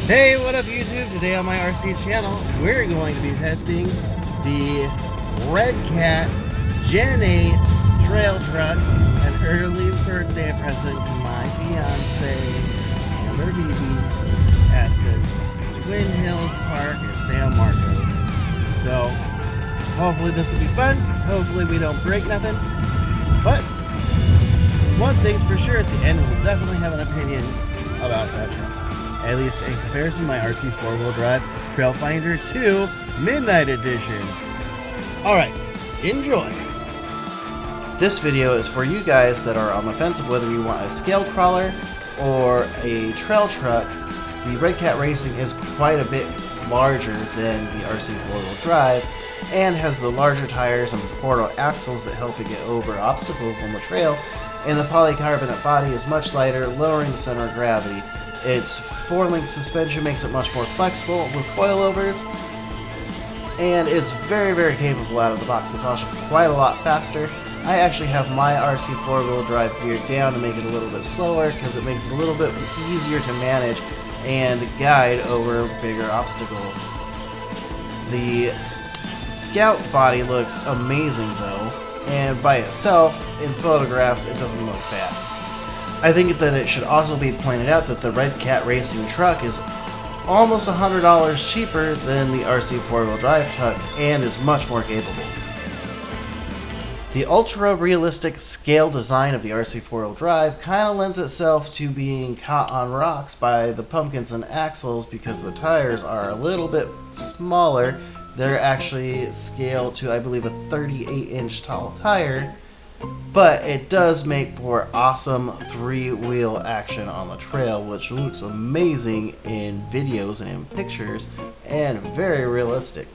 Hey, what up YouTube? Today on my RC channel, we're going to be testing the REDCAT Gen 8 trail truck, an early birthday present to my fiance, Amber BB, at the Twin Hills Park in San Marcos. So, hopefully this will be fun. Hopefully we don't break nothing. But, one thing's for sure, at the end we'll definitely have an opinion about that truck. At least in comparison to my RC4WD Trailfinder 2 Midnight Edition. Alright, enjoy! This video is for you guys that are on the fence of whether you want a scale crawler or a trail truck. The REDCAT Racing is quite a bit larger than the RC4WD Drive and has the larger tires and portal axles that help it get over obstacles on the trail, and the polycarbonate body is much lighter, lowering the center of gravity. Its 4-link suspension makes it much more flexible with coilovers, and it's very, very capable out of the box. It's also quite a lot faster. I actually have my RC4WD Drive geared down to make it a little bit slower because it makes it a little bit easier to manage and guide over bigger obstacles. The Scout body looks amazing though, and by itself, in photographs, it doesn't look bad. I think that it should also be pointed out that the REDCAT Racing truck is almost $100 cheaper than the RC4WD Drive truck and is much more capable. The ultra-realistic scale design of the RC4WD Drive kind of lends itself to being caught on rocks by the pumpkins and axles because the tires are a little bit smaller. They're actually scaled to, I believe, a 38-inch tall tire. But it does make for awesome 3-wheel action on the trail, which looks amazing in videos and in pictures, and very realistic.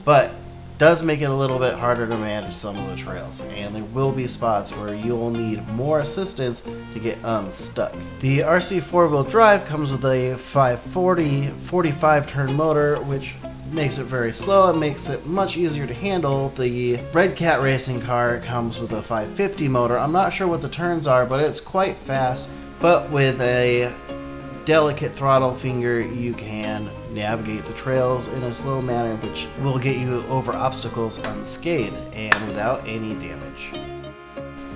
But does make it a little bit harder to manage some of the trails, and there will be spots where you'll need more assistance to get unstuck. The RC4WD Drive comes with a 540 45-turn motor, which makes it very slow and makes it much easier to handle. The REDCAT Racing car comes with a 550 motor. I'm not sure what the turns are, but it's quite fast. But with a delicate throttle finger, you can navigate the trails in a slow manner, which will get you over obstacles unscathed and without any damage.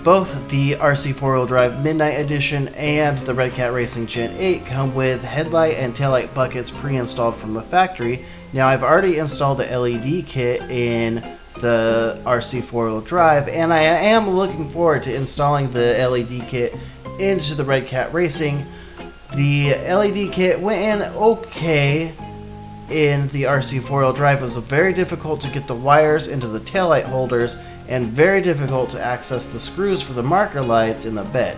Both the RC4WD Drive Midnight Edition and the REDCAT Racing Gen 8 come with headlight and taillight buckets pre-installed from the factory. Now I've already installed the LED kit in the RC4WD Drive, and I am looking forward to installing the LED kit into the REDCAT Racing. The LED kit went in okay in the RC4WD Drive. It was very difficult to get the wires into the taillight holders and very difficult to access the screws for the marker lights in the bed.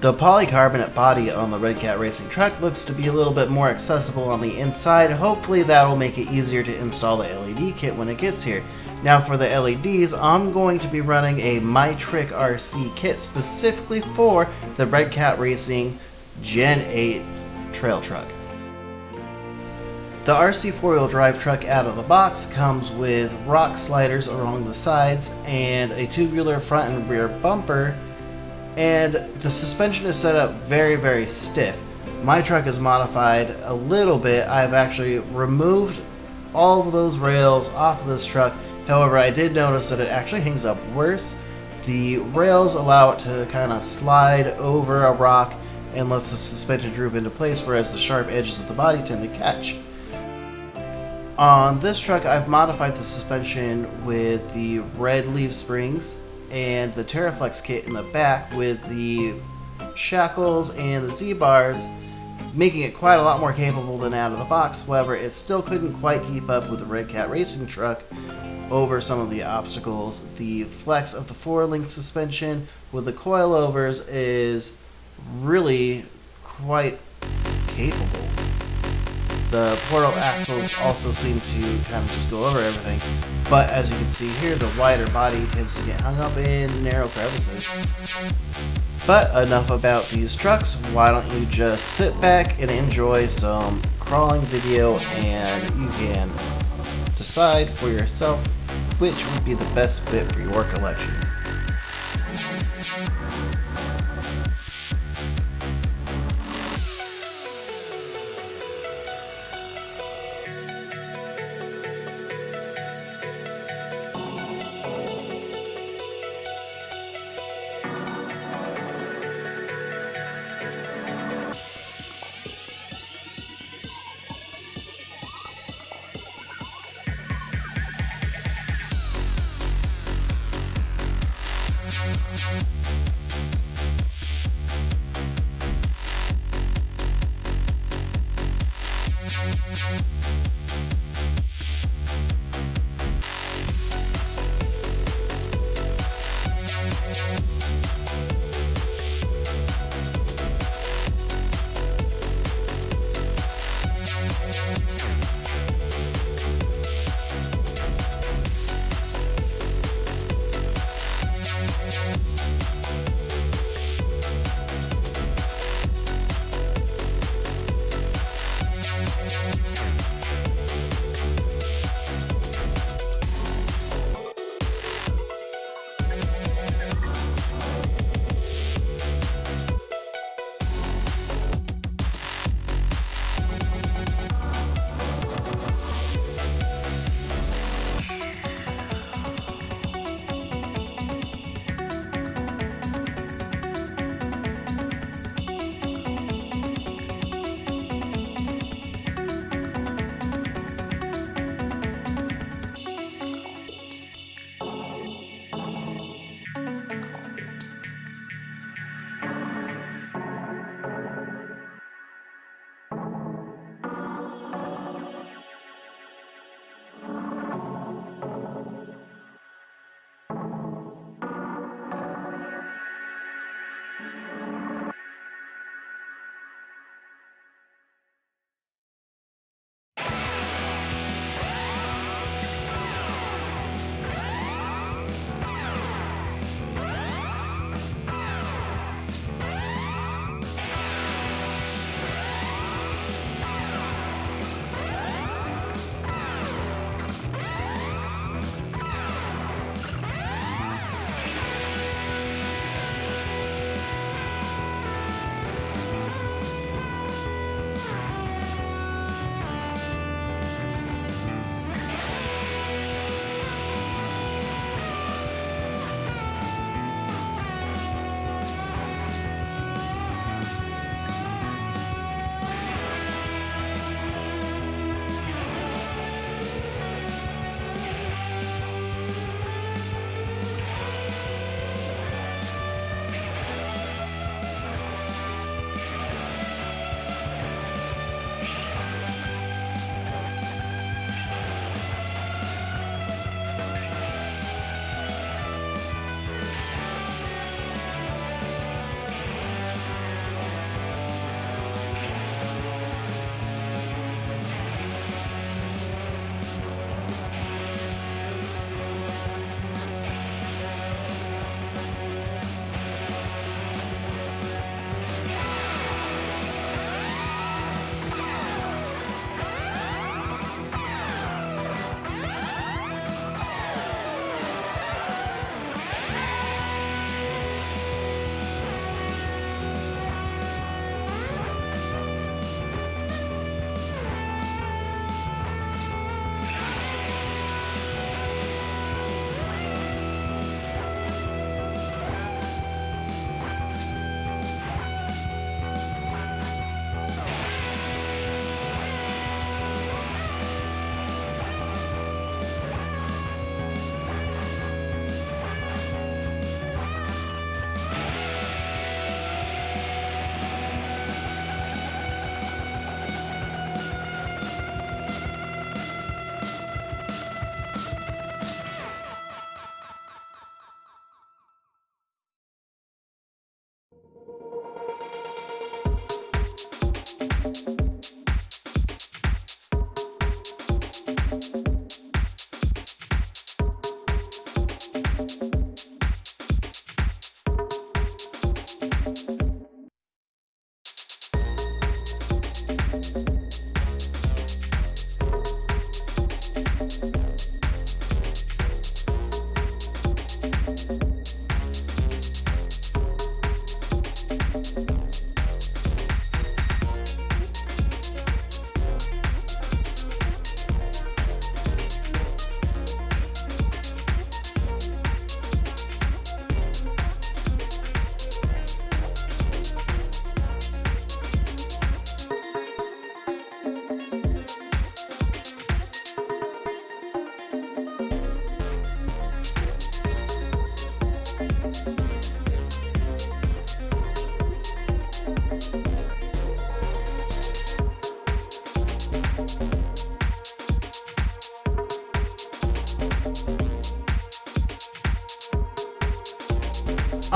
The polycarbonate body on the REDCAT Racing truck looks to be a little bit more accessible on the inside. Hopefully that will make it easier to install the LED kit when it gets here. Now for the LEDs, I'm going to be running a My Trick RC kit specifically for the REDCAT Racing Gen 8 trail truck. The RC4WD Drive truck out of the box comes with rock sliders along the sides and a tubular front and rear bumper, and the suspension is set up very, very stiff. My truck is modified a little bit. I've actually removed all of those rails off of this truck. However, I did notice that it actually hangs up worse. The rails allow it to kind of slide over a rock and lets the suspension droop into place, whereas the sharp edges of the body tend to catch. On this truck, I've modified the suspension with the red leaf springs and the Terraflex kit in the back with the shackles and the Z-bars, making it quite a lot more capable than out of the box. However, it still couldn't quite keep up with the REDCAT Racing truck over some of the obstacles. The flex of the 4-link suspension with the coilovers is really quite capable. The portal axles also seem to kind of just go over everything, but as you can see here, the wider body tends to get hung up in narrow crevices. But enough about these trucks. Why don't you just sit back and enjoy some crawling video, and you can decide for yourself which would be the best fit for your collection.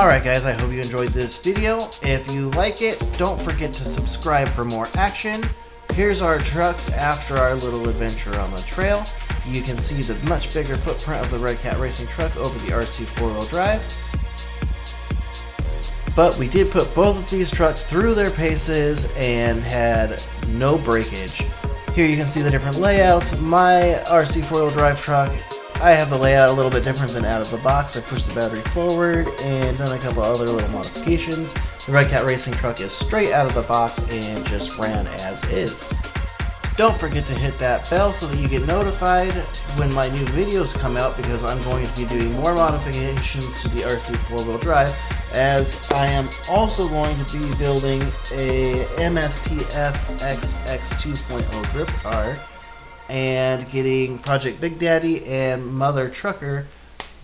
Alright guys, I hope you enjoyed this video. If you like it, don't forget to subscribe for more action. Here's our trucks after our little adventure on the trail. You can see the much bigger footprint of the REDCAT racing truck over the RC four-wheel drive. But we did put both of these trucks through their paces and had no breakage. Here you can see the different layouts. My RC four-wheel drive truck, I have the layout a little bit different than out of the box. I pushed the battery forward and done a couple other little modifications. The REDCAT racing truck is straight out of the box and just ran as is. Don't forget to hit that bell so that you get notified when my new videos come out, because I'm going to be doing more modifications to the RC four-wheel drive, as I am also going to be building a MSTF XX 2.0 grip car and getting Project Big Daddy and Mother Trucker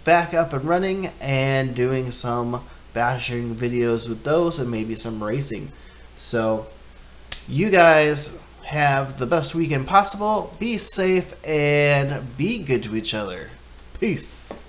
back up and running and doing some bashing videos with those and maybe some racing. So you guys have the best weekend possible. Be safe and be good to each other. Peace.